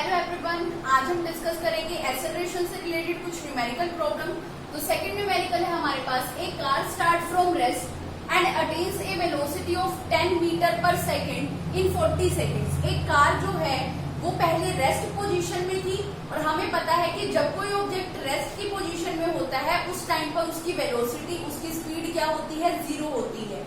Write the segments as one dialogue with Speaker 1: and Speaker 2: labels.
Speaker 1: Hello everyone, आज हम discuss करेंगे एक्सेलरेशन से रिलेटेड कुछ न्यूमेरिकल प्रॉब्लम। तो सेकंड न्यूमेरिकल है हमारे पास, a car start from rest and attains a velocity of 10 metre per second in 40 seconds. एक कार जो है वो पहले रेस्ट पोजीशन में थी और हमें पता है कि जब कोई ऑब्जेक्ट रेस्ट की पोजीशन में होता है उस टाइम पर उसकी वेलोसिटी, उसकी स्पीड क्या होती है, 0 होती है।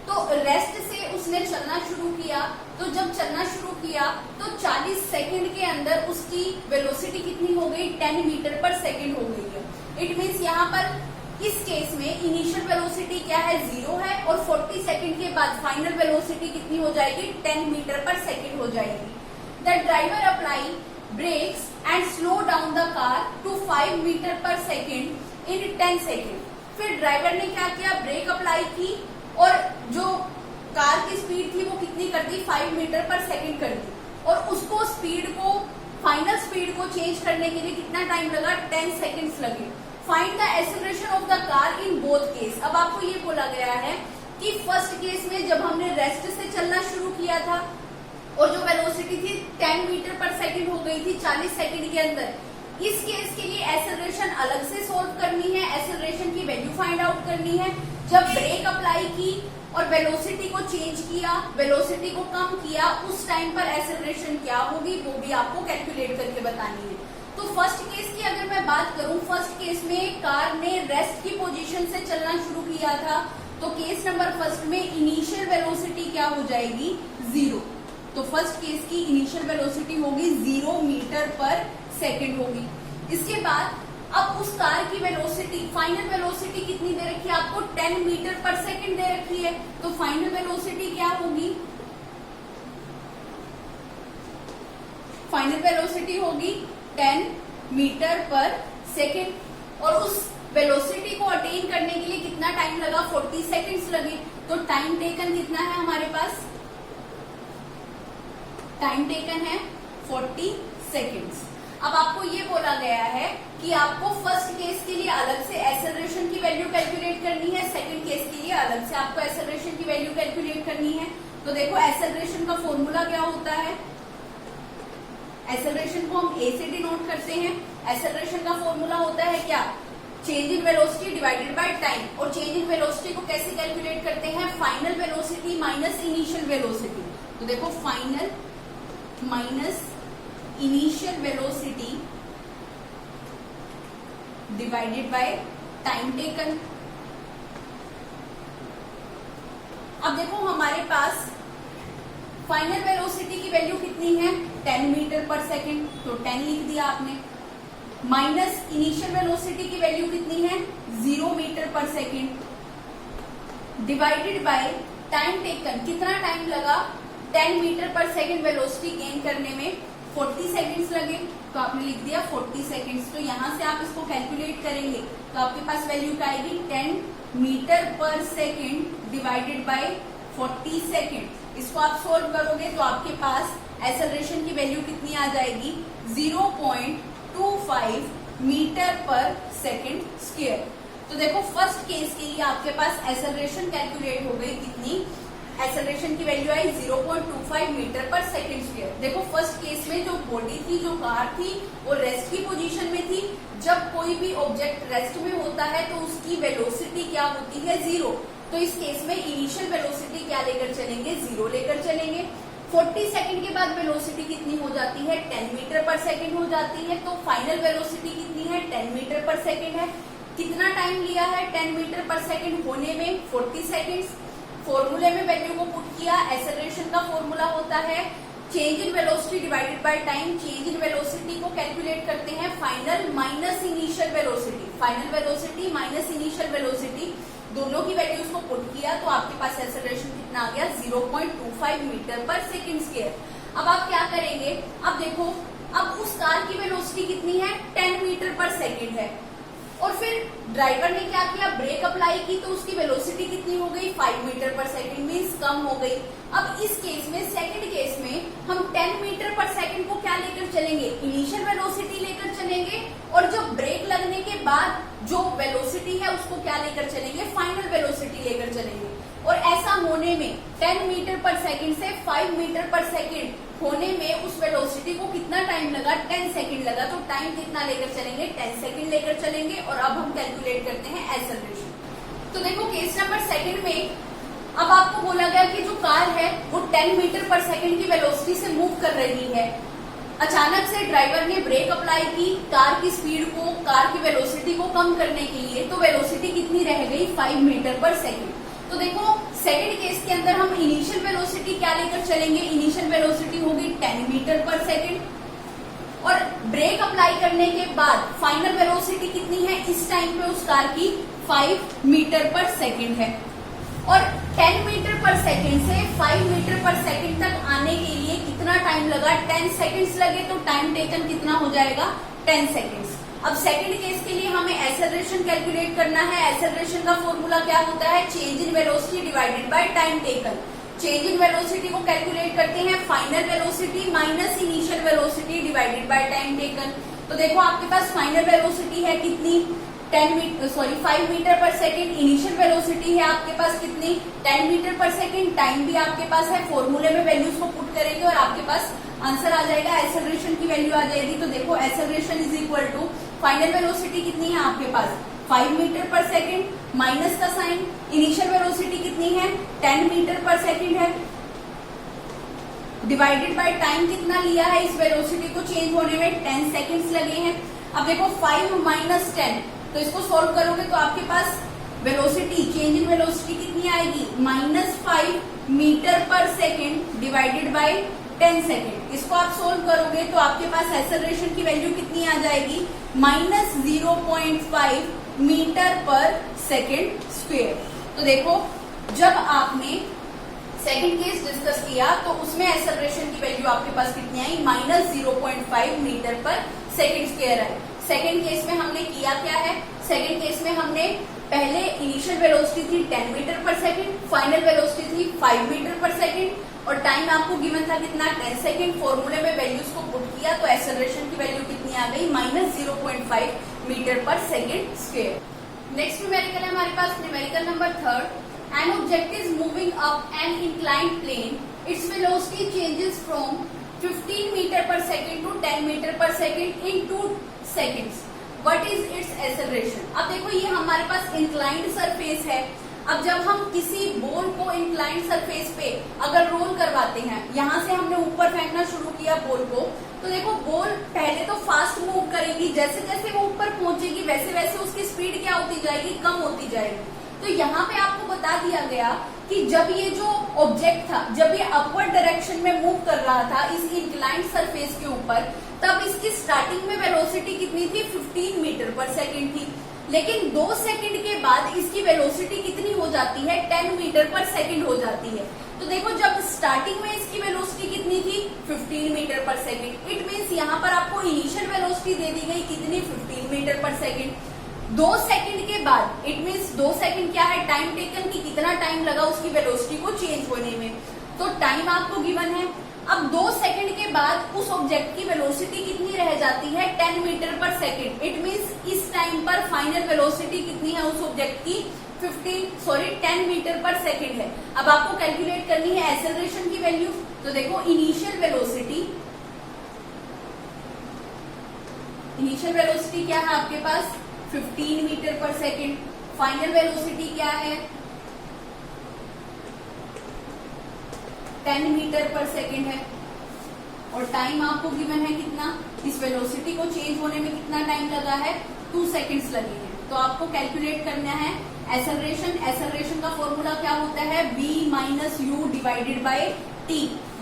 Speaker 1: तो रेस्ट से उसने चलना शुरू किया, तो जब चलना शुरू किया तो 40 सेकंड के अंदर उसकी वेलोसिटी कितनी हो गई, 10 मीटर पर सेकंड हो गई है। इट मीन्स यहाँ पर इस केस में इनिशियल वेलोसिटी क्या है, 0 है और 40 सेकंड के बाद फाइनल वेलोसिटी कितनी हो जाएगी, 10 मीटर पर सेकंड हो जाएगी। The driver apply brakes and slow down the car to 5 metre per second in 10 second. फिर ड्राइवर ने क्या किया, ब्रेक अप्लाई की और जो कार की स्पीड थी वो कितनी कर दी, 5 मीटर पर सेकंड कर दी। और उसको स्पीड को, फाइनल स्पीड को चेंज करने के लिए कितना टाइम लगा, 10 सेकंड्स लगे। Find the acceleration of the car in both case. अब आपको ये बोला गया है कि फर्स्ट केस में जब हमने रेस्ट से चलना शुरू किया था और जो वेलोसिटी थी 10 मीटर पर सेकंड हो गई थी 40 सेकंड के अंदर, इस केस के लिए एक्सेलरेशन अलग से सोल्व करनी है, एक्सेलरेशन की वैल्यू फाइंड आउट करनी है। जब ब्रेक अप्लाई की और वेलोसिटी को चेंज किया, वेलोसिटी को कम किया, उस टाइम पर एक्सेलरेशन क्या होगी वो भी आपको कैलकुलेट करके बतानी है। तो फर्स्ट केस की अगर मैं बात करूं, फर्स्ट केस में कार ने रेस्ट की पोजीशन से चलना शुरू किया था, तो केस नंबर फर्स्ट में इनिशियल वेलोसिटी क्या हो जाएगी, 0। तो फर्स्ट केस की इनिशियल वेलोसिटी होगी 0 मीटर पर सेकेंड होगी। इसके बाद अब उस कार की वेलोसिटी, फाइनल वेलोसिटी कितनी दे रखी है आपको, 10 मीटर पर सेकंड दे रखी है। तो फाइनल वेलोसिटी क्या होगी, फाइनल वेलोसिटी होगी 10 मीटर पर सेकंड। और उस वेलोसिटी को अटेन करने के लिए कितना टाइम लगा, 40 सेकंड्स लगे। तो टाइम टेकन कितना है हमारे पास, टाइम टेकन है 40 सेकंड्स। अब आपको ये बोला गया है कि आपको फर्स्ट केस के लिए अलग से एक्सेलरेशन की वैल्यू कैलकुलेट करनी है, सेकंड केस के लिए अलग से आपको एक्सेलरेशन की वैल्यू कैलकुलेट करनी है। तो देखो एक्सेलरेशन का फॉर्मूला क्या होता है, एक्सेलरेशन को हम ए से डिनोट करते हैं। एक्सेलरेशन का फॉर्मूला होता है क्या, change in velocity divided by time. और चेंज इन वेलोसिटी को कैसे कैलकुलेट करते हैं, final velocity minus initial velocity. तो देखो final minus initial velocity divided by time taken. अब देखो हमारे पास फाइनल वेलोसिटी की वैल्यू कितनी है, 10 मीटर पर सेकंड, तो 10 लिख दिया आपने। माइनस इनिशियल वेलोसिटी की वैल्यू कितनी है, 0 metre per second, divided by time taken, कितना टाइम लगा 10 metre per second velocity gain करने में, 40 सेकंड्स लगे। तो आपने लिख दिया 40 सेकंड्स। तो यहां से आप इसको कैलकुलेट करेंगे तो आपके पास वैल्यू क्या आएगी, 10 metre per second divided by 40 second. इसको आप सोल्व करोगे तो आपके पास एक्सेलरेशन की वैल्यू कितनी आ जाएगी, 0.25 मीटर पर सेकंड स्क्वायर। तो देखो फर्स्ट केस के लिए आपके पास एक्सेलरेशन कैलकुलेट हो गई कितनी, एक्सेलरेशन की वैल्यू आई 0.25 मीटर पर सेकंड स्क्वायर। देखो फर्स्ट केस में जो बॉडी थी, जो कार थी, वो रेस्ट की पोजीशन में थी। जब कोई भी ऑब्जेक्ट रेस्ट में होता है तो उसकी वेलोसिटी क्या होती है, 0। तो इस केस में इनिशियल वेलोसिटी क्या लेकर चलेंगे, 0 लेकर चलेंगे। 40 सेकंड के बाद वेलोसिटी कितनी हो जाती है, 10 मीटर पर सेकंड हो जाती है। तो फाइनल वेलोसिटी कितनी है, 10 मीटर पर सेकंड है। कितना टाइम लिया है 10 मीटर पर सेकंड होने में, 40 सेकंड्स। फॉर्मूले में वैल्यू को पुट किया, एक्सेलरेशन का फॉर्मूला होता है change in velocity divided by time. Change in velocity को कैलकुलेट करते हैं final minus initial velocity, final velocity minus initial velocity, दोनों की वैल्यूज को पुट किया तो आपके पास एक्सेलरेशन कितना आ गया, 0.25 मीटर पर सेकंड स्क्वायर। अब आप क्या करेंगे, अब देखो अब उस कार की वेलोसिटी कितनी है, 10 मीटर पर सेकंड है। और फिर ड्राइवर ने क्या किया, ब्रेक अप्लाई की तो उसकी वेलोसिटी कितनी हो गई, 5 मीटर पर सेकंड, मीन्स कम हो गई। अब इस केस में, सेकंड केस में हम 10 मीटर पर सेकंड को क्या लेकर चलेंगे, इनिशियल वेलोसिटी लेकर चलेंगे। और जब ब्रेक लगने के बाद जो वेलोसिटी है उसको क्या लेकर चलेंगे, फाइनल वेलोसिटी लेकर चलेंगे। और ऐसा होने में 10 मीटर पर सेकंड से 5 मीटर पर सेकंड होने में उस वेलोसिटी को कितना कितना टाइम लगा, 10 सेकंड लगा। तो टाइम कितना लेकर चलेंगे, 10 सेकंड लेकर चलेंगे। और अब हम कैलकुलेट करते हैं एक्सेलरेशन। तो देखो केस नंबर सेकंड में अब आपको बोला गया कि जो कार है वो 10 मीटर पर सेकंड की वेलोसिटी से मूव कर रही है। अचानक से ड्राइवर ने ब्रेक अप्लाई की कार की स्पीड को, कार की वेलोसिटी को कम करने के लिए। तो वेलोसिटी कितनी रह गई, 5 मीटर पर सेकंड। तो देखो सेकंड केस के अंदर हम इनिशियल वेलोसिटी क्या लेकर चलेंगे, इनिशियल वेलोसिटी होगी 10 मीटर पर सेकंड। और ब्रेक अप्लाई करने के बाद फाइनल वेलोसिटी कितनी है इस टाइम पे उस कार की, 5 मीटर पर सेकंड है। और 10 मीटर पर सेकंड से 5 मीटर पर सेकंड तक आने के लिए कितना टाइम लगा, 10 सेकंड्स लगे। तो टाइम टेकन कितना हो जाएगा, 10 सेकंड्स। अब सेकंड केस के लिए हमें एक्सेलरेशन कैलकुलेट करना है। एक्सेलरेशन का फॉर्मूला क्या होता है, change in velocity divided by time taken. Change in velocity को कैलकुलेट करते हैं final velocity minus initial velocity divided by time taken. तो देखो आपके पास फाइनल वेलोसिटी है कितनी, 5 metre per second. Initial velocity है आपके पास कितनी, 10 मीटर पर सेकंड। टाइम भी आपके पास है, फॉर्मूले में वैल्यूज को पुट करेंगे और आपके पास आंसर आ जाएगा, एक्सेलरेशन की वैल्यू आ जाएगी। तो देखो acceleration is equal to final velocity कितनी है आपके पास, 5 मीटर पर सेकंड माइनस का साइन, इनिशियल वेलोसिटी कितनी है, 10 मीटर पर सेकंड है, डिवाइडेड बाय टाइम कितना लिया है इस वेलोसिटी को चेंज होने में, 10 सेकंड्स लगे हैं। अब देखो 5 माइनस 10, तो इसको सोल्व करोगे तो आपके पास वेलोसिटी, चेंज इन वेलोसिटी कितनी आएगी, -5 metre per second divided by 10 second. इसको आप सोल्व करोगे तो आपके पास एक्सेलरेशन की वैल्यू कितनी आ जाएगी, -0.5 मीटर पर सेकंड स्क्वायर। तो देखो जब आपने सेकंड केस डिस्कस किया तो उसमें एक्सेलरेशन की वैल्यू आपके पास कितनी आई, -0.5 मीटर पर सेकंड स्क्वायर आई। सेकंड केस में हमने किया क्या है, सेकंड केस में हमने पहले इनिशियल वेलोसिटी थी 10 metre per second, final velocity थी 5 मीटर पर सेकंड और टाइम आपको गिवन था कितना, 10 सेकंड। फॉर्मूले में वैल्यूज को पुट किया तो एक्सेलरेशन की वैल्यू कितनी आ गई, -0.5 metre per second square. Next numerical है हमारे पास, numerical number 3। An object is moving up an inclined plane. Its velocity changes from 15 meter per second to 10 meter per second in 2 seconds. What is its acceleration? अब देखो ये हमारे पास inclined surface है। अब जब हम किसी बॉल को inclined surface पे अगर रोल करवाते हैं, यहाँ से हमने ऊपर फेंकना शुरू किया बॉल को, तो देखो बॉल पहले तो फास्ट मूव करेगी, जैसे जैसे वो ऊपर पहुंचेगी वैसे वैसे उसकी स्पीड क्या होती जाएगी, कम होती जाएगी। तो यहाँ पे आपको बता दिया गया कि जब ये जो ऑब्जेक्ट था, जब ये अपवर्ड डायरेक्शन में मूव कर रहा था इस इंक्लाइंड सरफेस के ऊपर, तब इसकी स्टार्टिंग में वेलोसिटी कितनी थी, 15 मीटर पर सेकंड थी। लेकिन 2 सेकंड के बाद इसकी वेलोसिटी कितनी हो जाती है, 10 मीटर पर सेकंड हो जाती है। तो देखो जब स्टार्टिंग में इसकी वेलोसिटी कितनी थी, 15 metre per second. It means यहाँ पर आपको इनिशियल वेलोसिटी दे दी गई कितनी, 15 मीटर पर सेकंड। 2 सेकंड के बाद, इट मीन्स 2 सेकंड क्या है, टाइम टेकन की कितना टाइम लगा उसकी वेलोसिटी को चेंज होने में। तो टाइम आपको गिवन है। अब 2 सेकंड के बाद उस ऑब्जेक्ट की वेलोसिटी कितनी रह जाती है, 10 metre per second. It means इस टाइम पर फाइनल वेलोसिटी कितनी है उस ऑब्जेक्ट की, 10 मीटर पर सेकंड है। अब आपको कैलकुलेट करनी है एक्सेलरेशन की वैल्यू। तो देखो इनिशियल वेलोसिटी क्या है आपके पास, 15 metre per second. Final velocity क्या है, 10 मीटर पर सेकंड है। और टाइम आपको गिवन है कितना, इस वेलोसिटी को चेंज होने में कितना टाइम लगा है, 2 सेकंड्स लगे हैं। तो आपको कैलकुलेट करना है एक्सेलरेशन। एक्सेलरेशन का फॉर्मूला क्या होता है, v - u divided by t।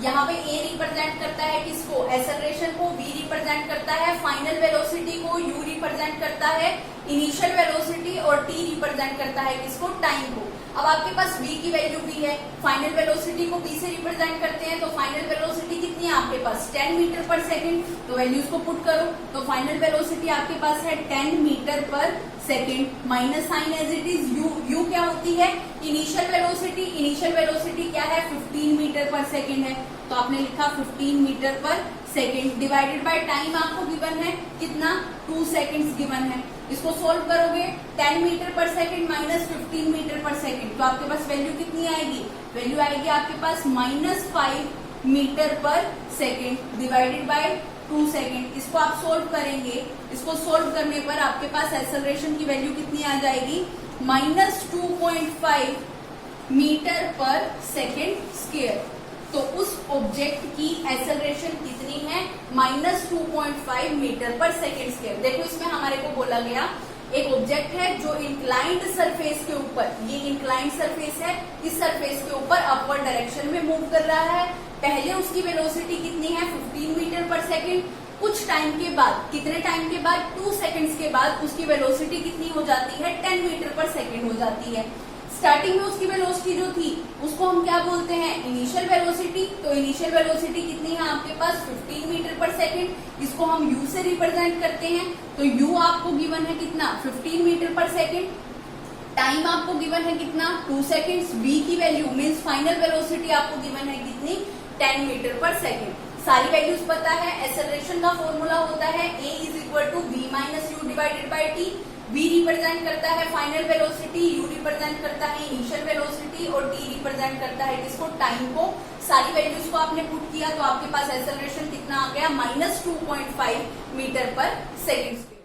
Speaker 1: यहाँ पे a रिप्रेजेंट करता है किसको, एक्सेलरेशन को, v रिप्रेजेंट करता है फाइनल वेलोसिटी को, u रिप्रेजेंट करता है इनिशियल वेलोसिटी और t रिप्रेजेंट करता है किसको, टाइम को। अब आपके पास v की वैल्यू भी है, फाइनल वेलोसिटी को v से रिप्रेजेंट करते हैं, तो फाइनल वेलोसिटी कितनी है आपके पास, 10 मीटर पर सेकंड। तो वैल्यूज को पुट करो तो फाइनल वेलोसिटी आपके पास है 10 metre per second minus sign as it is u क्या होती है, इनिशियल वेलोसिटी। इनिशियल वेलोसिटी क्या है, 15 मीटर पर सेकंड है, तो आपने लिखा 15 metre per second divided by time आपको गिवन है कितना, 2 सेकंड्स गिवन है। इसको सोल्व करोगे 10 metre per second minus 15 metre per second, तो आपके पास वैल्यू कितनी आएगी, वैल्यू आएगी आपके पास -5 metre per second divided by 2 second. इसको आप सोल्व करेंगे, इसको सोल्व करने पर आपके पास एक्सेलरेशन की वैल्यू कितनी आ जाएगी, -2.5 मीटर पर सेकेंड स्क्वायर। तो उस ऑब्जेक्ट की एक्सेलरेशन कितनी है, -2.5 मीटर पर सेकेंड स्क्वायर। देखो इसमें हमारे को बोला गया एक ऑब्जेक्ट है जो इंक्लाइंड सरफेस के ऊपर, ये इंक्लाइंड सरफेस है, इस सरफेस के ऊपर अपवर्ड डायरेक्शन में मूव कर रहा है। पहले उसकी वेलोसिटी कितनी है, 15 मीटर पर सेकेंड। कुछ टाइम के बाद, कितने टाइम के बाद, 2 सेकेंड्स के बाद उसकी वेलोसिटी कितनी हो जाती है, 10 मीटर पर सेकेंड हो जाती है। स्टार्टिंग में उसकी वेलोसिटी जो थी उसको हम क्या बोलते हैं, इनिशियल वेलोसिटी। तो इनिशियल वेलोसिटी कितनी है आपके पास, 15 मीटर पर सेकेंड। इसको हम u से रिप्रेजेंट करते हैं। तो u आपको गिवन है कितना, 15 मीटर पर सेकेंड। टाइम आपको गिवन है कितना, 2 सेकेंड्स। v की वैल्यू मीन्स फाइनल वेलोसिटी आपको गिवन है कितनी, 10 मीटर पर सेकेंड। सारी वैल्यूज पता है। एक्सेलरेशन का फॉर्मूला होता है a = v - u / t। v represent करता है फाइनल वेलोसिटी, u रिप्रेजेंट करता है इनिशियल वेलोसिटी और t रिप्रेजेंट करता है किसको, टाइम को। सारी वैल्यूज को आपने पुट किया तो आपके पास एक्सेलरेशन कितना आ गया, -2.5 मीटर पर सेकेंड।